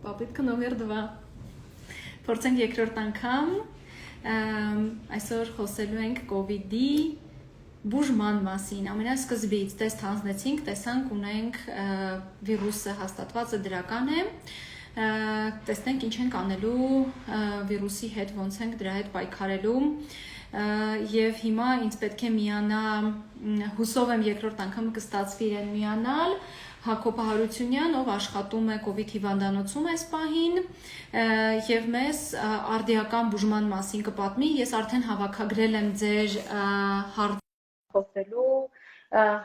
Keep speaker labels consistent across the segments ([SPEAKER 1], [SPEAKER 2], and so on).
[SPEAKER 1] Попытка номер два. Փորձենք երկրորդ անգամ այսօր խոսելու ենք COVID-ի բուժման մասին։ Ամենասկզբից տեստ հանձնեցինք, տեսանք ունենք վիրուսը հաստատված է, դրական է։ Տեսնենք ինչ ենք անելու վիրուսի հետ, ոնց ենք դրա հետ պայքարելու։ Եվ հիմա ինձ պետք է միանա, հուսով եմ երկրորդ անգամ կստացվի իրեն միանալ, Հակոբ Հարությունյան, ով աշխատում է COVID հիվանդանոցում այս պահին եւ մեզ արդիական բուժման մասին կպատմի։ Ես արդեն հավաքագրել եմ ձեր խոսելու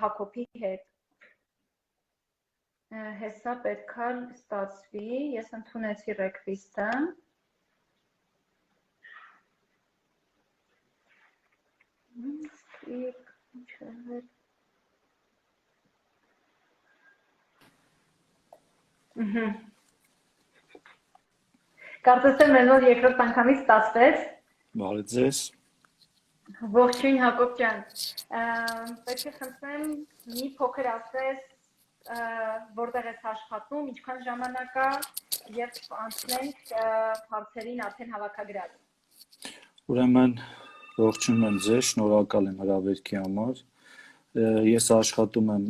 [SPEAKER 1] Հակոբի հետ։ Հեսա պետքա ստացվի, ես ընդունեցի ռեկվիստը։ Կարծես թե մեզ մոտ երկրորդ անգամից ստացվեց։
[SPEAKER 2] Բարի ձեզ։
[SPEAKER 1] Ողջույն Հակոբ ջան։ Պետք է խնդրեմ մի փոքր ասես որտեղ ես աշխատում, ինչքան ժամանակ է եւ անցնենք հարցերին արդեն հավաքագրած։
[SPEAKER 2] Ուրեմն ողջունում եմ ձեզ, շնորհակալ եմ հրավերքի համար։ Ես աշխատում եմ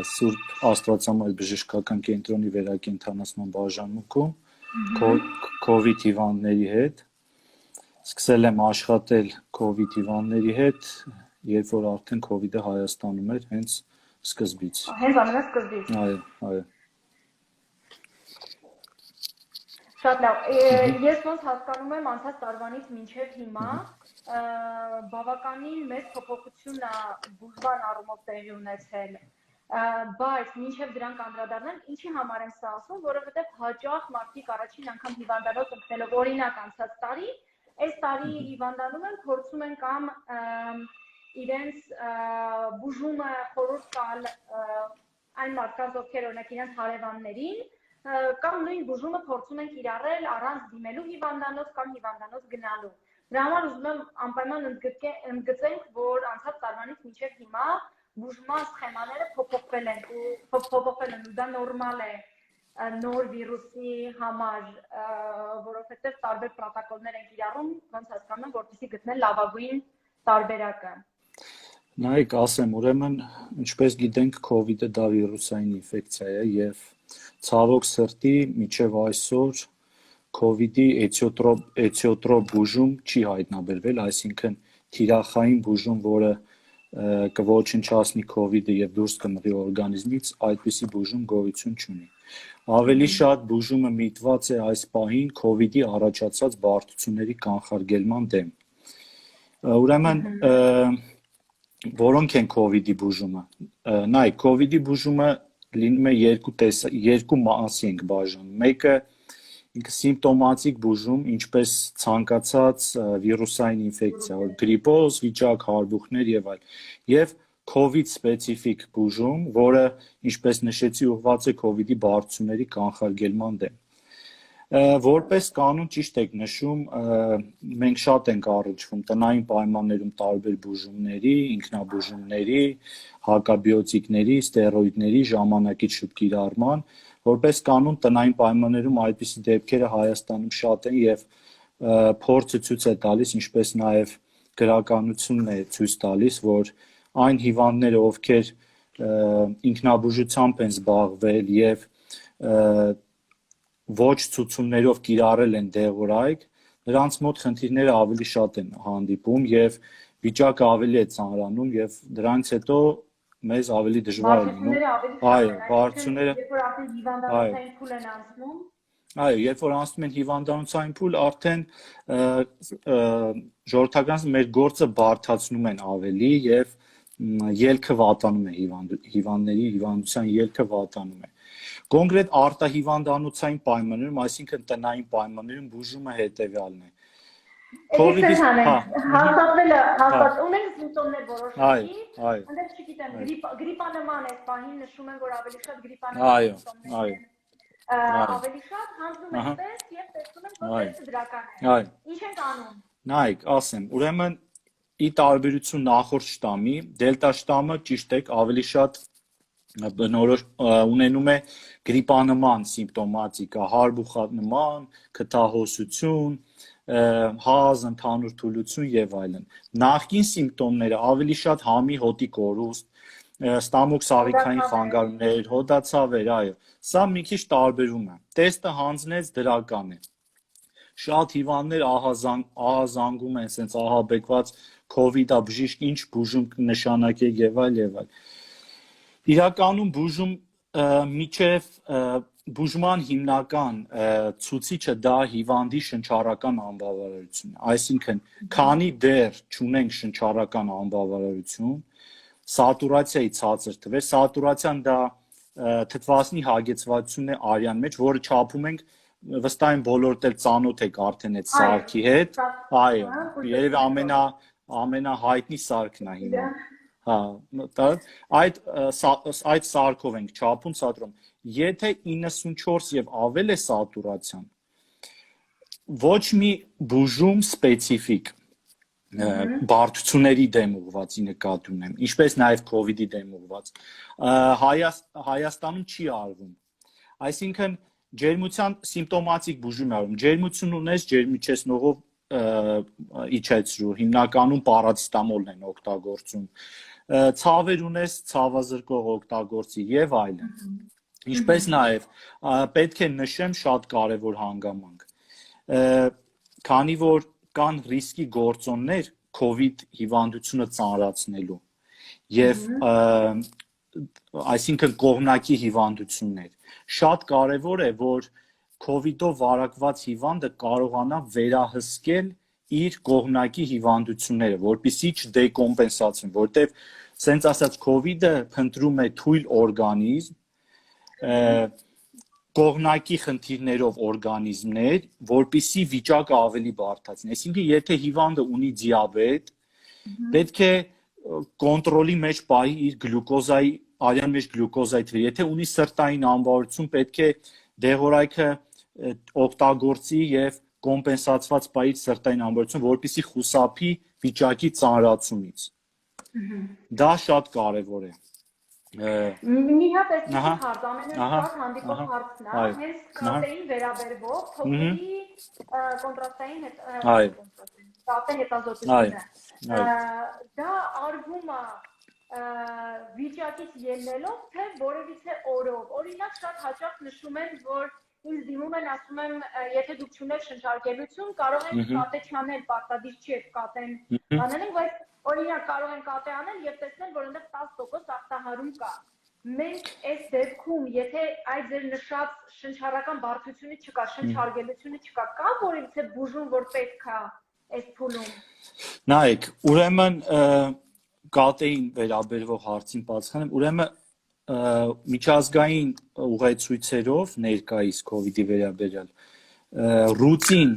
[SPEAKER 2] Սուրբ Աստվածամայր բժշկական կենտրոնի վերակենդանացման բաժանմունքում COVID հիվանդների հետ։ Սկսել եմ աշխատել COVID հիվանդների հետ, երբ որ արդեն COVID-ը Հայաստանում էր, հենց սկզբից։
[SPEAKER 1] Հենց ամենասկզբից։
[SPEAKER 2] Այո։
[SPEAKER 1] Շատ լավ։ Ես ոնց հասկանում եմ անցած տարվանից մինչև հիմա բավականին մեծ փոփոխություն է բուժման առումով տեղի ունեցել, բայց մինչև դրանք անդրադառնանք, ինչի համար եմ սա ասում, որովհետև հաճախ մարդիկ առաջին անգամ հիվանդանոց ընկնելով, օրինակ անցած տարի, այս տարի հիվանդանում են, փորձում են կամ իրենց բուժումը խորհուրդ տալ այն մարդկանց, ովքեր օրինակ իրենց հարևաններին, կամ նույն բուժումը փորձում են կիրառել առանց դիմելու հիվանդանոց կամ հիվանդանոց գնալու։ Դրա համար ուզում եմ անպայման ընդգծենք, որ անցած տարվանից մինչև հիմա բուժման սխեմաները փոփոխվել են ու դա նորմալ է նոր վիրուսի համար, որովհետև տարբեր պրոտոկոլներ են կիրառում, ոնց հասկանում եմ, որպեսզի գտնել լավագույն տարբերակը։
[SPEAKER 2] Նայեք, ասեմ, ուրեմն, ինչպես գիտենք, COVID-ը դա վիրուսային ինֆեկցիա է եւ ցավոք սրտի մինչև այսօր COVID-ի էթիոտրոպ բուժում չի հայտնաբերվել, այսինքն թիրախային բուժում, որը կոչնչացնի COVID-ը եւ դուրս կմղի օրգանիզմից, այդպիսի բուժում գոյություն չունի։ Ավելի շատ բուժումը միտված է այս պահին COVID-ի առաջացած բարդությունների կանխարգելման դեմ։ Ուրեմն որոնք են COVID-ի բուժումը։ Նայ, COVID-ի բուժումը լինում է երկու մասի ենք բաժանում։ Մեկը սիմպտոմատիկ բուժում, ինչպես ցանկացած վիրուսային ինֆեկցիա, գրիպոզ, վիճակ, հարբուխներ եւ այլ։ Եվ COVID սպეციფიկ բուժում, որը, ինչպես նշեցի, ուղղված է COVID-ի բարդությունների կանխարգելման դեմ։ Որպես կանոն ճիշտ եք նշում, մենք շատ ենք առնչվում տնային պայմաններում տարբեր բուժումների, ինքնաբուժումների, հակաբիոտիկների, ստերոիդների ժամանակից շուտ կիրառման, որպես կանոն տնային պայմաններում այդպիսի դեպքերը Հայաստանում շատ են եւ փորձը ցույց է տալիս, ինչպես նաեւ գրականությունն է ցույց տալիս, որ այն հիվանդները, ովքեր ինքնաբուժությամբ են զբաղվել եւ ոչ ցուցումներով կիրառել են դեղորայք, նրանց մոտ խնդիրները ավելի շատ են հանդիպում եւ վիճակը ավելի է ծանրանում եւ դրանից հետո մեզ ավելի դժվար է լինում։ Այո, բարդությունները,
[SPEAKER 1] երբ որ արդեն հիվանդանոցային փուլ են անցնում։
[SPEAKER 2] Այո, երբ որ անցնում են հիվանդանոցային փուլ, արդեն ժողովրդականները մեր գործը բարդացնում են ավելի եւ ելքը վատանում է հիվանդների հիվանդության ելքը վատանում է։ Կոնկրետ արտահիվանդանոցային պայմաններում, այսինքն տնային պայմաններում բուժումը հետեւյալն է։
[SPEAKER 1] COVID-ի հաստատվել ունենք սիմպտոմներ որոշակի, այնտեղ չգիտեմ, գրիպանման է պահին նշում են, որ ավելի շատ գրիպանման սիմպտոմներ են։ Ավելի շատ հանձնում են տեստ եւ տեսնում են, որ տեստը դրական է։ Ինչ ենք անում։
[SPEAKER 2] Նայեք, ասեմ, ուրեմն ի տարբերություն նախորդ շտամի, դելտա շտամը ճիշտ է ավելի շատ բնորոշ ունենում է գրիպանման սիմպտոմատիկա, հարբուխանման, քթահոսություն, հազ, ընդհանուր թուլություն եւ այլն։ Նախկին սիմպտոմները ավելի շատ համի հոտի կորուստ, ստամոք սաղիքային խանգարումներ, հոդացավեր, այո։ Սա մի քիչ տարբերում է։ Տեստը հանձնեց դրական է։ Շատ հիվանդներ ահազանգում են, sense ահաբեկված COVID-ա բժիշկ ինչ բուժում կնշանակի եւ այլ եւ այլ։ Իրականում բուժման հիմնական ցուցիչը դա հիվանդի շնչառական անբավարարությունն է, այսինքն քանի դեռ չունենք շնչառական անբավարարություն, սատուրացիայի ցածր թվեր, սատուրացիան դա թթվասնի հագեցվածությունն է արյան մեջ, որը չափում ենք վստահ եմ բոլորդ էլ ծանոթ եք արդեն այդ սարքի հետ, այո, երևի ամենահայտնի սարքն է հիմա։ Հա, այդ սարքով ենք չափում սատուրում։ Եթե 94 եւ ավել է սատուրացիան, ոչ մի բուժում սպეციფიկ բարդությունների դեմ ուղղվածի նկատի ունեմ, ինչպես նաեւ COVID-ի դեմ ուղղված, Հայաստանում չի արվում։ Այսինքն ջերմության սիմպտոմատիկ բուժում է արվում։ Ջերմություն ունես, ջերմիչեցնողով իջեցրու, հիմնականում պարացետամոլն են օգտագործում։ Ցավեր ունես, ցավազրկող օգտագործի եւ այլն։ Ինչպես նաեւ պետք է նշեմ շատ կարեւոր հանգամանք։ Քանի որ կան ռիսկի գործոններ COVID հիվանդությունը ծանրացնելու եւ այսինքն կողմնակի հիվանդություններ, շատ կարեւոր է, որ COVID-ով վարակված հիվանդը կարողանա վերահսկել իր կողմնակի հիվանդությունները, որպեսզի չդեկոմպենսացվեն, որտեվ սենց ասած COVID-ը փնտրում է թույլ օրգանիզմ, կողմնակի խնդիրներով օրգանիզմներ, որպեսզի վիճակը ավելի բարդացնի։ Այսինքն, եթե հիվանդը ունի դիաբետ, պետք է կոնտրոլի մեջ պահի իր գլյուկոզայի, արյան մեջ գլյուկոզայի թվերը։ Եթե ունի սրտային անբավարարություն, պետք է դեղորայքը օգտագործի եւ կոմպենսացված պահի սրտային անբավարարություն, որպեսզի խուսափի վիճակի ծանրացումից։ Դա շատ կարեւոր է։
[SPEAKER 1] Մի հատ էսի հարց, ամենաշատ հանդիպող հարցն է, հենց կատեին վերաբերվող փոքրի կոնտրաստային հետազոտությունը։ Դա արվում է վիճակից ելնելով, թե որևիցե օրով։ Օրինակ շատ հաճախ նշում են, որ ինձ դիմում են, ասում եմ, եթե դուք չունեք շնչառկելություն, կարող ենք կատե չանել, պարտադիր չի է կատեն անենք, բայց օրինակ կարող են կատե անել եւ տեսնել, որ այնտեղ 10% ախտահարում կա։ Մենք այս դեպքում, եթե այդ ձեր նշած շնչառական բարդությունը չկա, շնչառկելությունը չկա, կա որևիցե բուժում, որ պետք է այս փուլում։
[SPEAKER 2] Նայեք, ուրեմն կատեին վերաբերվող հարցին պատասխանեմ, ուրեմն միջազգային ուղեցույցերով ներկայիս COVID-ի վերաբերյալ ռուտին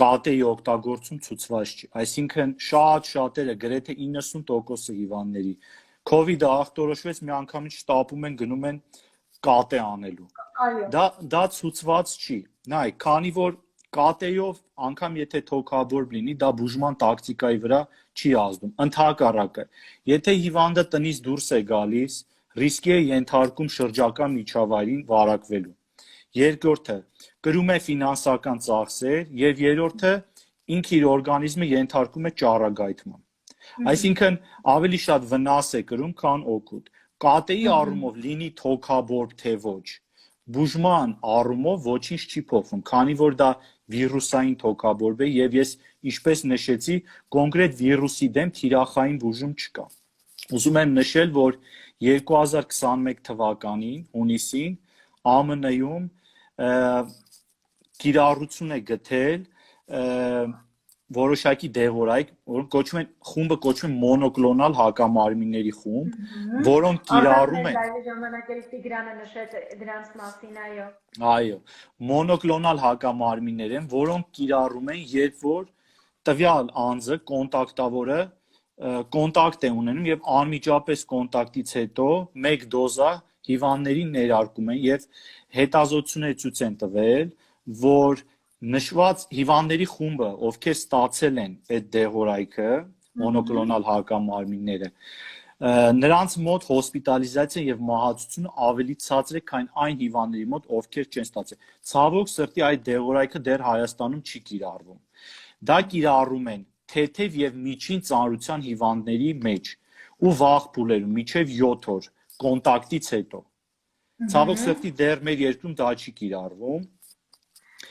[SPEAKER 2] կատեի օգտագործում ցուցված չի, այսինքն շատերը գրեթե 90% հիվանդների COVID-ը ախտորոշվեց մի անգամից շտապում են գնում են կատե անելու։ Դա ցուցված չի։ Նայ, քանի որ կատեյով անգամ եթե թոքաբոր լինի, դա բուժման տակտիկայի վրա չի ազդում։ Ընդհակառակը, եթե հիվանդը տնից դուրս է գալիս, ռիսկի է ենթարկում շրջակա միջավայրին վարակվելու։ Երկրորդը կրում է ֆինանսական ծախսեր եւ երրորդը ինքը իր օրգանիզմը ենթարկում է ճառագայթման։ Այսինքն ավելի շատ վնաս է կրում, քան օգուտ։ Կատեի առումով լինի թոքաբոր թե ոչ, բուժման առումով ոչինչ չի փոխվում, քանի որ դա վիրուսային թոքաբորբ է եւ ես ինչպես նշեցի, կոնկրետ վիրուսի դեմ թիրախային բուժում չկա։ Ուզում եմ նշել, որ 2021 թվականին հունիսին ԱՄՆ-ում կիրառություն է գտել որոշակի դեղորայք, որոնք խումբը կոչվում է մոնոկլոնալ հակամարմինների խումբ, որոնք կիրառում են
[SPEAKER 1] ժամանակերից Տիգրանը նշեց դրանց մասին, այո։
[SPEAKER 2] Այո, մոնոկլոնալ հակամարմիններ են, որոնք կիրառում են, երբ որ տվյալ անձը, կոնտակտավորը կոնտակտ է ունենում եւ անմիջապես կոնտակտից հետո մեկ դոզա հիվանդներին ներարկում են եւ հետազոտություններ ցույց են տվել, որ նշված հիվանդների խումբը, ովքեր ստացել են այդ դեղորայքը, մոնոկլոնալ հակամարմինները, Նրանց մոտ հոսպիտալիզացիան եւ մահացությունը ավելի ցածր է, քան այն հիվանդների մոտ, ովքեր չեն ստացել։ Ցավոք սրտի այդ դեղորայքը դեռ Հայաստանում չի կիրառվում։ Դա կիրառում են թեթև եւ միջին ծանրության հիվանդների մեջ ու վաղ փուլերում միջև 7 օր կոնտակտից հետո։ Ցավոք սրտի դեռ մեր երկրում դա չի կիրառվում։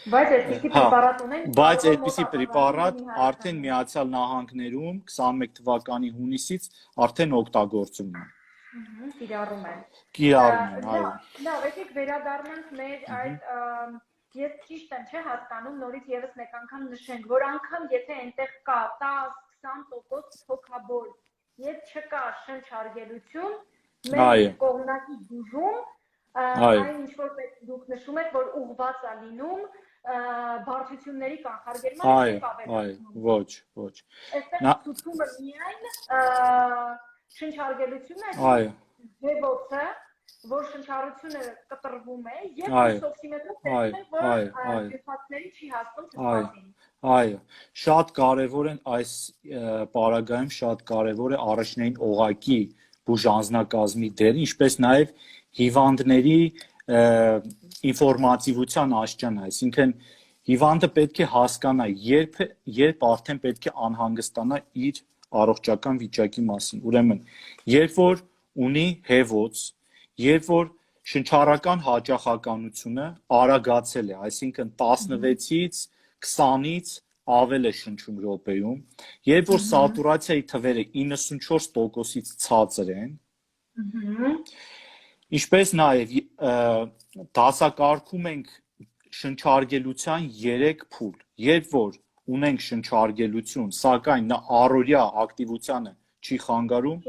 [SPEAKER 1] Բայց այդպիսի պրեպարատ ունեն։
[SPEAKER 2] Բայց այդպիսի պրեպարատ արդեն Միացյալ Նահանգներում 21 թվականի հունիսից արդեն օգտագործում են։
[SPEAKER 1] Կիրառում են։
[SPEAKER 2] Կիրառում են, այո։
[SPEAKER 1] Լավ, եկեք վերադառնանք մեր այդ ես ճիշտ եմ չէ հասկանում, նորից եւս մեկ անգամ նշենք, որ անգամ եթե այնտեղ կա 10-20% թոքաբոր, եթե չկա շնչարգելություն, մեր կողմնակի բուժում, այն ինչ որ դուք նշում եք, որ ուղղված է լինում բարդությունների կանխարգելման
[SPEAKER 2] եւ ավելացնում։ Ոչ։
[SPEAKER 1] Այստեղ ցուցումը միայն շնչարգելությունն է,
[SPEAKER 2] այո,
[SPEAKER 1] դեպոցը որ շնչառությունը կտրվում է եւ օքսիմետրով տեսնենք որ դեպքերի չի հասնում թթվածին։
[SPEAKER 2] Այո, շատ կարեւոր են այս պարագայում շատ կարեւոր է առաջնային օղակի բուժանձնակազմի դերը, ինչպես նաեւ հիվանդների ինֆորմատիվության աճճան, այսինքն հիվանդը պետք է հասկանա երբ արդեն պետք է անհանգստանա իր առողջական վիճակի մասին։ Ուրեմն, երբ որ ունի հեվոց, երբ որ շնչառական հաճախականությունը արագացել է, այսինքն 16-ից 20-ից ավել է շնչում րոպեում, երբ որ սատուրացիայի թվերը 94%-ից ցածր են, ինչպես նաև դասակարգում ենք շնչարգելության 3 փուլ, երբ որ ունենք շնչարգելություն, սակայն նա առօրյա ակտիվությանը չի խանգարում,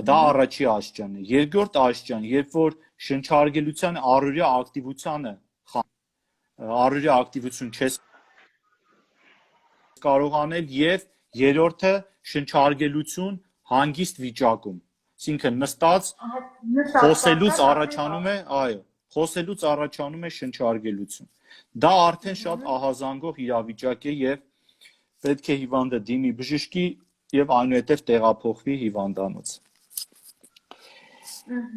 [SPEAKER 2] դա առաջի աճճանն է։ Երկրորդ աճճան, երբ որ շնչարգելության առօրյա ակտիվություն չես կարող անել եւ երրորդը շնչարգելություն հանգիստ վիճակում։ Այսինքն նստած խոսելուց առաջանում է, այո, խոսելուց առաջանում է շնչարգելություն։ Դա արդեն շատ ահազանգող իրավիճակ է եւ պետք է հիվանդը դիմի բժշկի եւ այնուհետեւ տեղափոխվի հիվանդանոց։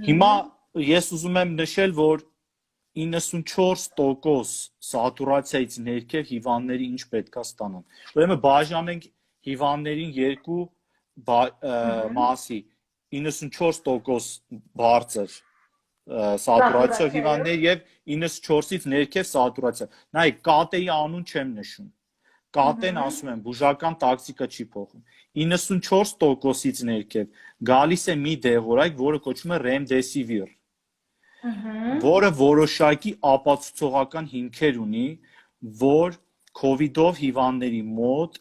[SPEAKER 2] Հիմա ես ուզում եմ նշել, որ 94% սատուրացիայից ներքև հիվանդները ինչ պետքա ստանան։ Ուրեմն բաժանենք հիվանդներին երկու մասի, 94% բարձր սատուրացիա հիվանդներ եւ 94-ից ներքև սատուրացիա։ Նայեք, կատեի անուն չեմ նշում։ Կատեն ասում եմ, բուժական տակտիկա չի փոխում։ 94%-ից ներքև գալիս է մի դեղորայք, որը կոչվում է Remdesivir, որը որոշակի ապացուցողական հիմքեր ունի, որ COVID-ով հիվանդների մոտ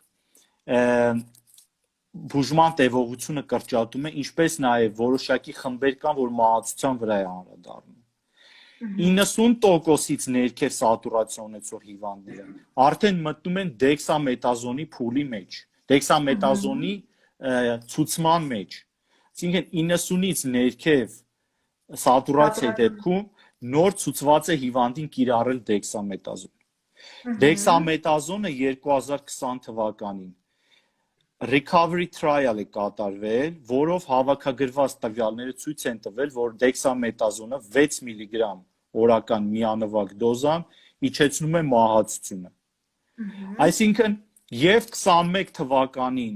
[SPEAKER 2] բուժման տևողությունը կրճատում է, ինչպես նաև որոշակի խմբեր կան, որ մահացության վրա է անդրադառնում։ 90%-ից ներքև սատուրացիա ունեցող հիվանդները արդեն մտնում են դեքսամետազոնի փուլի մեջ, դեքսամետազոնի ցուցման մեջ։ Այսինքն 90-ից ներքև սատուրացիայի դեպքում նոր ցուցված է հիվանդին կիրառել դեքսամետազոն։ Դեքսամետազոնը 2020 թվականին recovery trial է կատարվել, որով հավաքագրված տվյալները ցույց են տվել, որ դեքսամետազոնը 6 մգ օրական միանվագ դոզան իջեցնում է մահացությունը։ Այսինքն, եւ 21 թվականին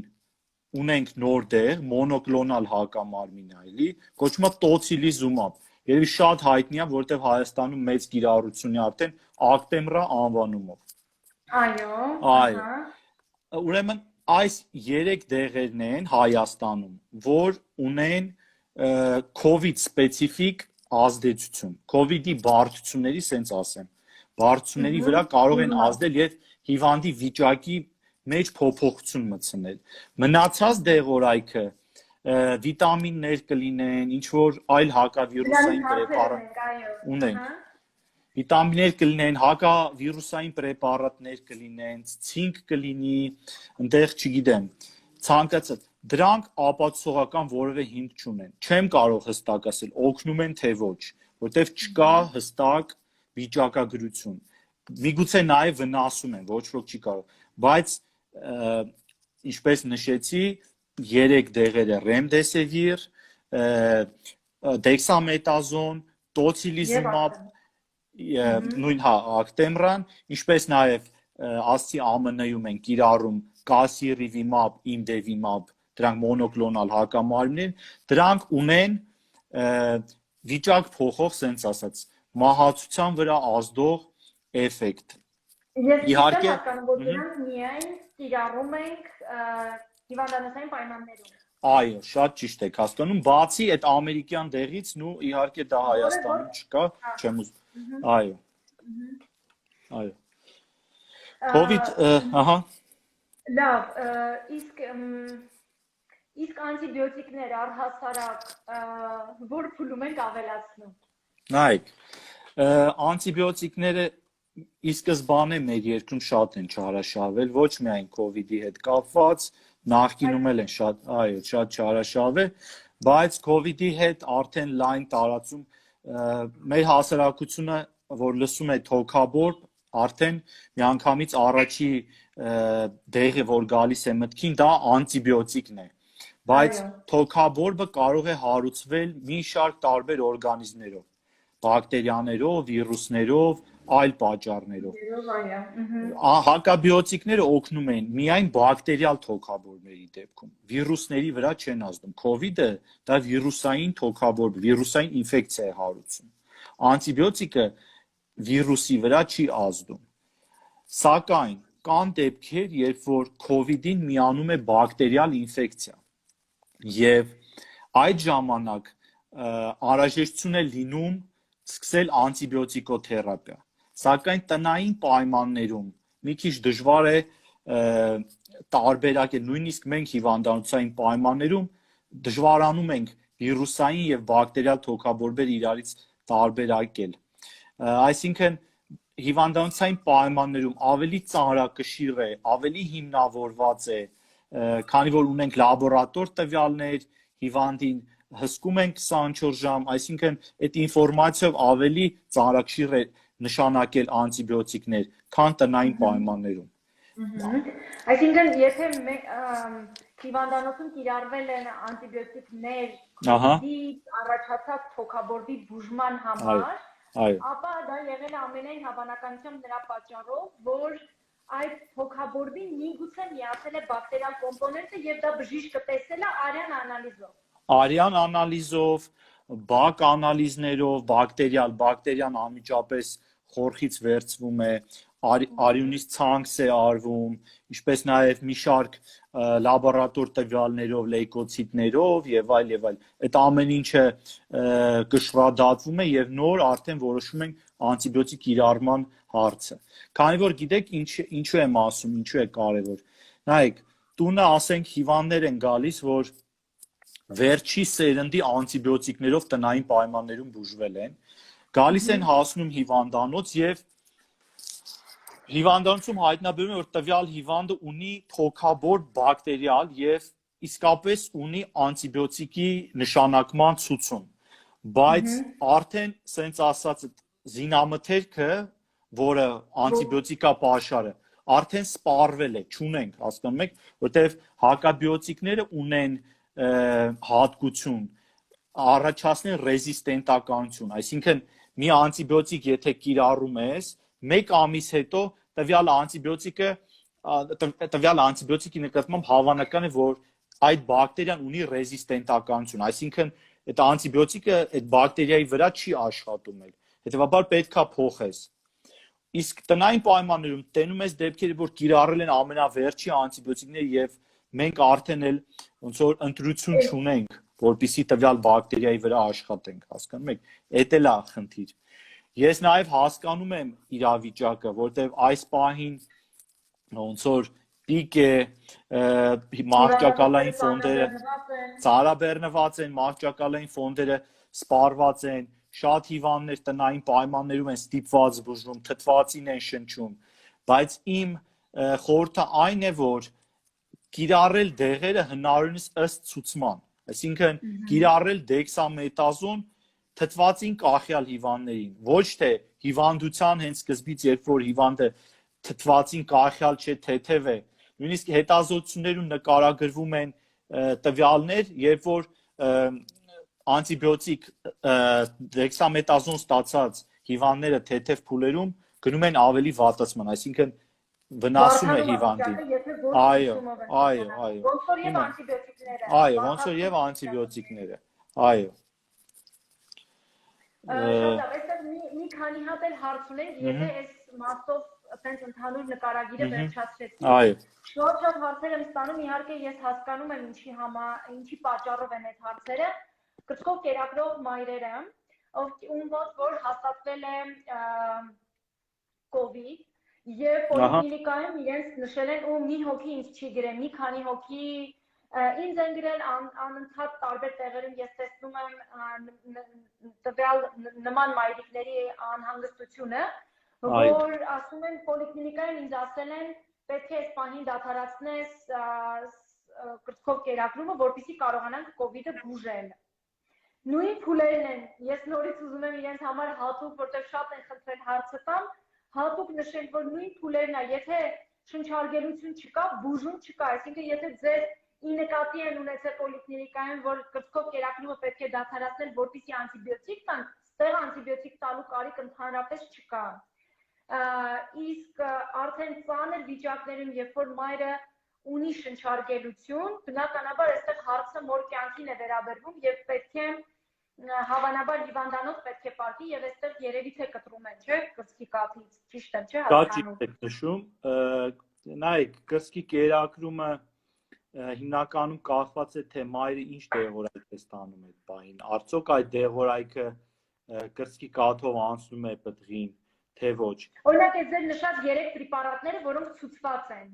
[SPEAKER 2] ունենք նոր դեղ, մոնոկլոնալ հակամարմին այլի, կոչվում է Tocilizumab։ Երևի շատ հայտնի է, որտեղ Հայաստանում մեծ կիրառություն է արդեն Actemra անվանումով։ Այո։ Ուրեմն այս 3 դեղերն են Հայաստանում, որ ունեն COVID սպეციფիկ ազդեցություն, COVID-ի բարդությունների, սենց ասեմ, բարդությունների վրա կարող են ազդել եւ հիվանդի վիճակի մեջ փոփոխություն մտցնել։ Մնացած դեղորայքը վիտամիններ կլինեն, ինչ որ այլ հակավիրուսային պրեպարատ ունենք։ Վիտամիններ կլինեն, հակավիրուսային պրեպարատներ կլինեն, ցինկ կլինի, այնտեղ չգիտեմ, ցանկացած դրանք ապացուցողական որևէ հիմք չունեն։ Չեմ կարող հստակ ասել, օգնում են թե ոչ, որտեվ չկա հստակ վիճակագրություն։ Միգուցե նաև վնասում են, ոչ ոք չի կարող, բայց ինչպես նշեցի, երեք դեղերը remdesivir, dexamethasone, tocilizumab, նույն հա Actemran, ինչպես նաև ասցի ԱՄՆ-ում են կիրառում Casirivimab, Imdevimab, դրանք մոնոկլոնալ հակամարմիններ, դրանք ունեն վիճակ փոխող, սենց ասած, մահացության վրա ազդող էֆեկտ։
[SPEAKER 1] Ես իհարկե հասկանում, որ դրանք միայն կիրառում ենք հիվանդանոցային պայմաններում։
[SPEAKER 2] Այո, շատ ճիշտ եք հասկանում, բացի այդ ամերիկյան դեղից, ու իհարկե դա Հայաստանում չկա, չեմ ուզում։ Այո։ Այո։ COVID, ահա։
[SPEAKER 1] Լավ, իսկ անտիբիոտիկներ առհասարակ որ փուլում ենք ավելացնում։
[SPEAKER 2] Նայեք, անտիբիոտիկները ի սկզբանե մեր երկրում շատ են չարաշահվել, ոչ միայն COVID-ի հետ կապված, նախկինում էլ են շատ, այո, շատ չարաշահվել, բայց COVID-ի հետ արդեն լայն տարածում մեր հասարակությունը, որ լսում է թոքաբորբ, արդեն միանգամից առաջի դեղը, որ գալիս է մտքին, դա անտիբիոտիկն է, բայց թոքաբորբը կարող է հարուցվել մի շարք տարբեր օրգանիզմներով, բակտերիաներով, վիրուսներով, այլ պատճառներով։ Հակաբիոտիկները օգնում են միայն բակտերիալ թոքաբորբերի դեպքում, վիրուսների վրա չեն ազդում։ COVID-ը դա վիրուսային թոքաբորբ, վիրուսային ինֆեկցիա է հարուցում։ Անտիբիոտիկը վիրուսի վրա չի ազդում։ Սակայն կան դեպքեր, երբ որ COVID-ին միանում է բակտերիալ ինֆեկցիա, եւ այդ ժամանակ անհրաժեշտություն է լինում սկսել անտիբիոտիկոթերապիա։ Սակայն տնային պայմաններում մի քիչ դժվար է տարբերակել, նույնիսկ մենք հիվանդանոցային պայմաններում դժվարանում ենք վիրուսային եւ բակտերիալ թոքաբորբեր իրարից տարբերակել։ Այսինքն հիվանդանոցային պայմաններում ավելի ծանրակշիռ է, ավելի հիմնավորված է, քանի որ ունենք լաբորատոր տվյալներ, հիվանդին հսկում ենք 24 ժամ, այսինքն այդ ինֆորմացիայով ավելի ծանրակշիռ է նշանակել անտիբիոտիկներ, քան տնային պայմաններում։
[SPEAKER 1] Այսինքն եթե հիվանդանոցում կիրառվել են անտիբիոտիկներ առաջացած թոքաբորբի բուժման համար, ապա դա եղել է ամենայն հավանականությամբ նրա պատճառով, որ այդ թոքաբորբին միգուցե միացել է բակտերիալ կոմպոնենտը եւ դա բժիշկը տեսել է արյան անալիզով։
[SPEAKER 2] Արյան անալիզով, բակ անալիզներով, բակտերիան անմիջապես խորխից վերցվում է, արյունից ցանց է արվում, ինչպես նաև մի շարք լաբորատոր տվյալներով, լեյկոցիտներով եւ այլ եւ այլ։ Այդ ամեն ինչը կշռադատվում է եւ նոր արդեն որոշում ենք անտիբիոտիկ կիրառման հարցը։ Քանի որ գիտեք ինչու եմ ասում, ինչու է կարեւոր։ Նայեք, տունը ասենք հիվանդներ են գալիս, որ վերջի սերնդի անտիբիոտիկներով տնային պայմաններում բուժվել են, գալիս են հասնում հիվանդանոց եւ հիվանդանոցում հայտնաբերում է, որ տվյալ հիվանդը ունի թոքաբորբ բակտերիալ եւ իսկապես ունի անտիբիոտիկի նշանակման ցուցում, բայց արդեն սենց ասած զինամթերքը, որը անտիբիոտիկա պաշարը, արդեն սպառվել է, չունենք, հասկանում եք, որտեղ հակաբիոտիկները ունեն հատկություն առաջացնեն ռեզիստենտականություն, այսինքն մի անտիբիոտիկ եթե կիրառում ես, 1 ամիս հետո տվյալ անտիբիոտիկի նկատմամբ հավանական է, որ այդ բակտերիան ունի ռեզիստենտականություն, այսինքն այդ անտիբիոտիկը այդ բակտերիայի վրա չի աշխատում էլ, հետևաբար պետք է փոխես։ Իսկ տնային պայմաններում տենում ես դեպքեր, որ կիրառել են ամենավերջի անտիբիոտիկները եւ մենք արդեն էլ ոնց որ ընտրություն չունենք, որպեսզի տվյալ բակտերիայի վրա աշխատենք, հասկանում եք, էդ էլ է խնդիր։ Ես նաև հասկանում եմ իրավիճակը, որտեղ այս պահին ոնց որ պիկ է, մահճակալային ֆոնդերը ծարաբեռնված են, մահճակալային ֆոնդերը սպառված են, շատ հիվանդներ տնային պայմաններում են ստիպված բուժվում, թթվածին են շնչում, բայց իմ խորհուրդը այն է, որ կիրառել դեղերը հնարավորինս ըստ ցուցման, այսինքն կիրառել դեքսամետազոն թթվածին կախյալ հիվանդներին, ոչ թե հիվանդության հենց սկզբից, երբ որ հիվանդը թթվածին կախյալ չէ, թեթև է, նույնիսկ հետազոտություններում նկարագրվում են տվյալներ, երբ որ անտիբիոտիկ դեքսամետազոն ստացած հիվանդները թեթև փուլերում գնում են ավելի վատացման, այսինքն վնասում է հիվանդին։ Այո,
[SPEAKER 1] ոնց որ եւ անտիբիոտիկները։
[SPEAKER 2] Այո, ոնց որ եւ անտիբիոտիկները։ Այո։
[SPEAKER 1] Շատ այստեղ մի քանի հատ էլ հարց ունենք, եթե այս մասով այդպես ընդհանուր նկարագիրը վերջացրեցինք։
[SPEAKER 2] Այո։
[SPEAKER 1] Շատ հարցեր եմ ստանում, իհարկե ես հասկանում եմ ինչի պատճառով են այդ հարցերը։ Կրծքով կերակրող մայրերը, ում որ հաստատվել է COVID եւ պոլիկլինիկայում իրենց նշել են ու մի հոգի ինձ չի գրել, մի քանի հոգի ինձ են գրել անընդհատ տարբեր տեղերում ես տեսնում եմ տվյալ նման մայրիկների անհանգստությունը, որ ասում են պոլիկլինիկայում ինձ ասել են պետք է այս պահին դադարեցնես կրծքով կերակրումը, որպեսզի կարողանանք COVID-ը բուժել։ Նույն փուլերն են, ես նորից ուզում եմ իրենց համար հատուկ, որտեղ շատ են խնդրել հարցը տամ, հատուկ նշել, որ նույն փուլերն է, եթե շնչարգելություն չկա, բուժում չկա, այսինքն եթե ձեր ի նկատի են ունեցել պոլիկլինիկայում, որ կրծքով կերակրումը պետք է դադարեցնել, որպեսզի անտիբիոտիկ տան, ստեղ անտիբիոտիկ տալու կարիք ընդհանրապես չկա։ Իսկ արդեն ծանր վիճակներում, երբ որ մայրը ունի շնչարգելություն, բնականաբար այստեղ հարցը մոր կյանքին է վերաբերվում եւ պետք է հավանաբար հիվանդանոց պետք է պարտի եւ այստեղ երևի թե կտրում են, չէ՞, կրծքի կաթից, ճիշտ եմ, չէ՞, հասկանում։
[SPEAKER 2] Ճիշտ եք նշում, նայեք, կրծքի կերակրումը հիմնականում կախված է թե մայրը ինչ դեղորայք է ստանում այդ պահին։ Արդյոք այդ դեղորայքը կրծքի կաթով անցնում է պտղին, թե ոչ։
[SPEAKER 1] Օրինակ այս ձեր նշած 3 պրեպարատները, որոնք ցուցված են։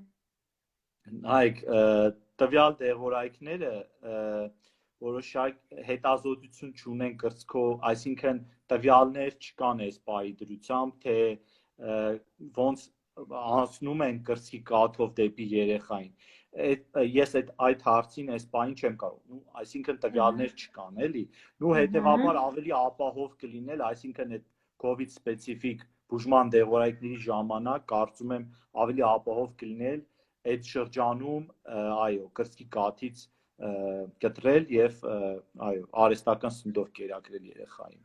[SPEAKER 2] Նայեք, տվյալ դեղորայքները որոշակ հետազոտություն չունեն կրծքով, այսինքն տվյալներ չկան այս պահի դրությամբ, թե ոնց անցնում են կրծքի կաթով դեպի երեխային։ Ես այդ հարցին այս պահին չեմ կարող, այսինքն տվյալներ չկան, էլի։ Ու հետևաբար ավելի ապահով կլինել, այսինքն այդ COVID սպეციფიկ բուժման դեղորայքների ժամանակ կարծում եմ ավելի ապահով կլինել այդ շրջանում, այո, կրծքի կաթից կտրել եւ այո, արհեստական սննդով կերակրել երեխային։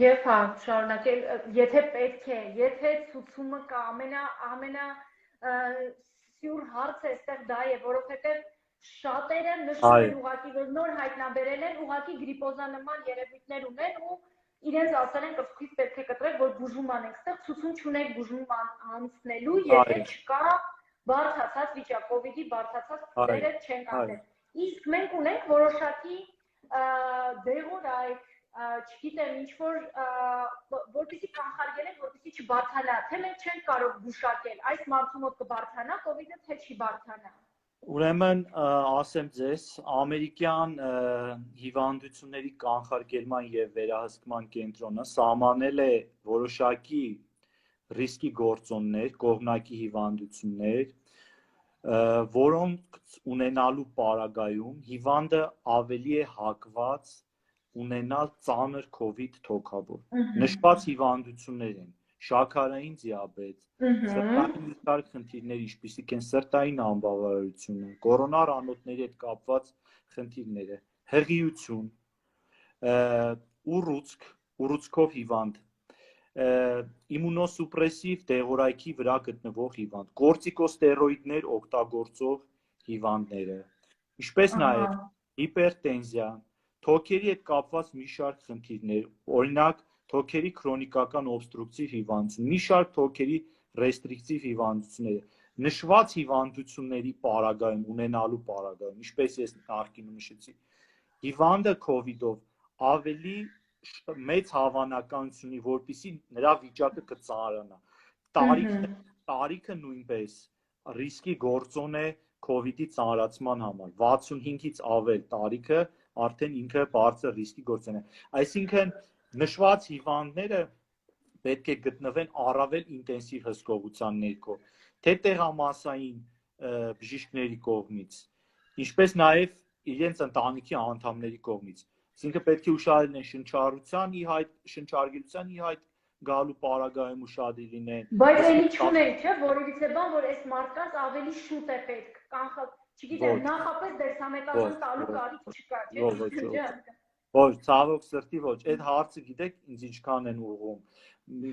[SPEAKER 1] Եվ հա, շարունակել, եթե պետք է, եթե ցուցումը կա, ամենա սյուր հարցը այստեղ դա է, որովհետեւ շատերը նշում են ուղղակի, որ նոր հայտնաբերել են, ուղղակի գրիպոզանման երևույթներ ունեն ու իրենց ասել են կրծքից պետք է կտրել, որ բուժում անենք, այստեղ ցուցում չունեք բուժում անցնելու, եթե չկա բարդացած վիճակ, COVID-ի բարդացած փուլերը չեն կանել։ Իսկ մենք ունենք որոշակի դեղորայք, չգիտեմ, ինչ որ որպեսզի կանխարգելենք, որպեսզի չբարդանա, թե մենք չենք կարող գուշակել, այս մարդու մոտ կբարդանա COVID-ը, թե չի բարդանա։
[SPEAKER 2] Ուրեմն ասեմ ձեզ, ամերիկյան հիվանդությունների կանխարգելման եւ վերահսկման կենտրոնը սահմանել է որոշակի ռիսկի գործոններ, կողմնակի հիվանդություններ, որոնք ունենալու պարագայում հիվանդը ավելի է հակված ունենալ ծանր COVID թոքաբոր։ Նշված հիվանդություններ են շաքարային դիաբետ, սրտային խնդիրներ, ինչպիսիք են սրտային անբավարարությունը, կորոնար անոթների հետ կապված խնդիրները, հղիություն, ուռուցքով հիվանդ, իմունոսուպրեսիվ դեղորայքի վրա գտնվող հիվանդ, կորտիկոստերոիդներ օգտագործող հիվանդները, ինչպես նաև հիպերտենզիա, թոքերի հետ կապված մի շարք խնդիրներ, օրինակ թոքերի քրոնիկական օբստրուկտիվ հիվանդություն, մի շարք թոքերի ռեստրիկտիվ հիվանդությունները, նշված հիվանդությունների պարագայում ունենալու պարագայում, ինչպես ես նախկինում նշեցի, հիվանդը COVID-ով ավելի մեծ հավանականություն ունի, որպեսզի նրա վիճակը կծանրանա։ Տարիքը նույնպես ռիսկի գործոն է COVID-ի ծանրացման համար, 65-ից ավել տարիքը արդեն ինքը բարձր ռիսկի գործոն է։ Այսինքն նշված հիվանդները պետք է գտնվեն առավել ինտենսիվ հսկողության ներքո, թե տեղամասային բժիշկների կողմից, ինչպես նաև իրենց ընտանիքի անդամների կողմից։ Այսինքն պետք է ուշադրել են շնչարգելության ի հայտ գալու պարագայում ուշադիր լինեն։
[SPEAKER 1] Բայց էլի չունենք, չէ՞, որևիցե բան, որ այս մարդկանց ավելի շուտ է պետք կանխել, Չգիտեմ, նախապես դերսամետազան տալու կարիք չկա, չէ՞։
[SPEAKER 2] Ոչ, ցավոք սրտի ոչ, այդ հարցը գիտեք ինձ ինչքան են ուղղում։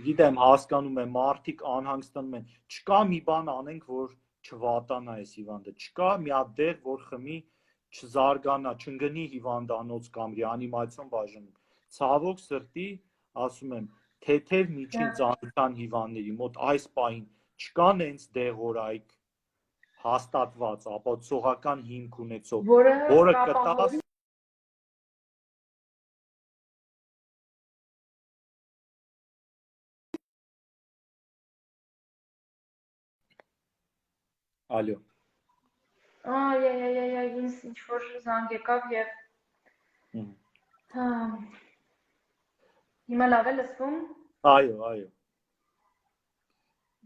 [SPEAKER 2] Գիտեմ, հասկանում եմ, մարդիկ անհանգստանում են։ Չկա մի բան անենք, որ չվատանա այս հիվանդը, չկա մի հատ դեղ, որ խմի, չզարգանա, չընկնի հիվանդանոց կամ ռեանիմացիոն բաժանում։ Ցավոք սրտի, ասում եմ, թեթև միջին ծանրության հիվանդների մոտ այս պահին չկան այնց դեղորայք հաստատված, ապացուցողական հիմք ունեցող, որը կտա Ալո։
[SPEAKER 1] Ինձ ինչ-որ զանգ եկավ եւ հիմա լավ է լսվում։
[SPEAKER 2] Այո։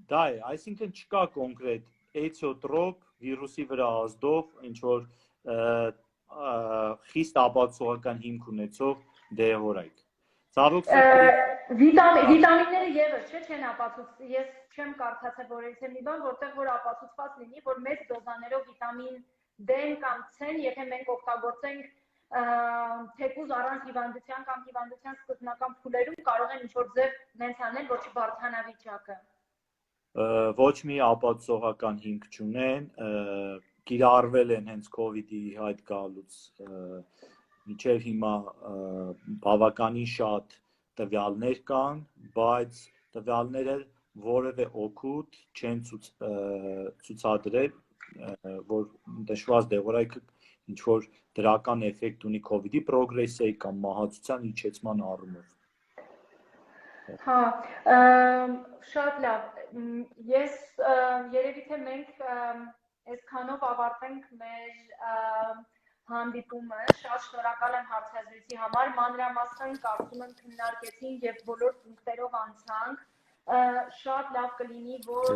[SPEAKER 2] Դա է, այսինքն չկա կոնկրետ էթիոտրոպ վիրուսի վրա ազդող ինչ որ խիստ ապացուցողական հիմք ունեցող դեղորայք։ Ցավոք սրտի
[SPEAKER 1] վիտամինները եւս չեն ապացուցված, ես չեմ կարդացել որևէ մի բան, որտեղ որ ապացուցված լինի, որ մեծ դոզաներով վիտամին D-ն կամ C-ն, եթե մենք օգտագործենք թեկուզ առանց հիվանդության կամ հիվանդության սկզբնական փուլերում, կարող են ինչ-որ ձև նենց անել, որ չբարձրանա վիճակը։
[SPEAKER 2] Ոչ մի ապացուցողական հիմք չունեն, կիրառվել են հենց COVID-ի հայտ գալուց մինչև հիմա բավականին շատ տվյալներ կան, բայց տվյալները որևէ օգուտ չեն ցուցադրել, որ նշված դեղորայքը ինչ որ դրական էֆեկտ ունի COVID-ի պրոգրեսիայի կամ մահացության իջեցման առումով։
[SPEAKER 1] Հա, շատ լավ։ Ես երևի թե մենք այսքանով ավարտենք մեր հանդիպումը, շատ շնորհակալ եմ հարցազրույցի համար, մանրամասն կարծում եմ քննարկեցինք եւ բոլոր պունկտերով անցանք, շատ լավ կլինի, որ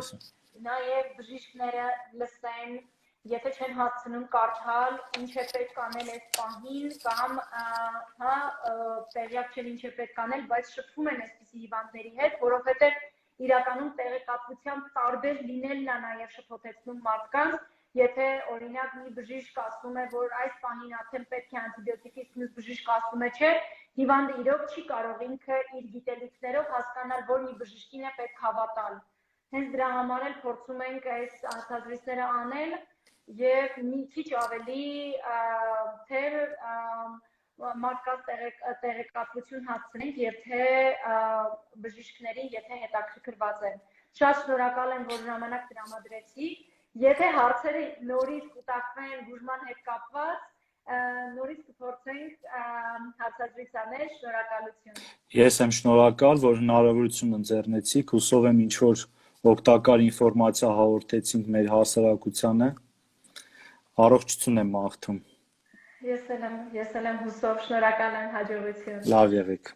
[SPEAKER 1] նաեւ բժիշկները լսեն, եթե չեն հասցնում կարդալ, ինչ է պետք անել այս պահին կամ հա տեղյակ չեն ինչ է պետք անել, բայց շփվում են այսպիսի հիվանդների հետ, որովհետեւ իրականում տեղեկատվությամբ տարբեր լինելն է նաեւ շփոթեցնում մարդկանց։ Եթե օրինակ մի բժիշկ ասում է, որ այս պահին արդեն պետք է անտիբիոտիկ, իսկ մյուս բժիշկ ասում է չէ, հիվանդը իրոք չի կարող ինքը իր գիտելիքներով հասկանալ, որ մի բժշկին է պետք հավատալ։ Հենց դրա համար էլ փորձում ենք այս հարցազրույցները անել եւ մի քիչ ավելի թե մարդկանց տեղեկատվություն հասցնենք եւ թե բժիշկներին, եթե հետաքրքրված են։ Շատ շնորհակալ եմ, որ ժամանակ տրամադրեցիք։ Եթե հարցերը նորից կուտակվեն բուժման հետ կապված, նորից կփորձենք հարցազրույց անել, շնորհակալություն։
[SPEAKER 2] Ես եմ շնորհակալ, որ հնարավորություն ընձեռնեցիք, հուսով եմ ինչ որ օգտակար ինֆորմացիա հաղորդեցինք մեր հասարակությանը։ Առողջություն եմ մաղթում։
[SPEAKER 1] Ես էլ եմ հուսով, շնորհակալ եմ, հաջողություն։
[SPEAKER 2] Լավ եղեք։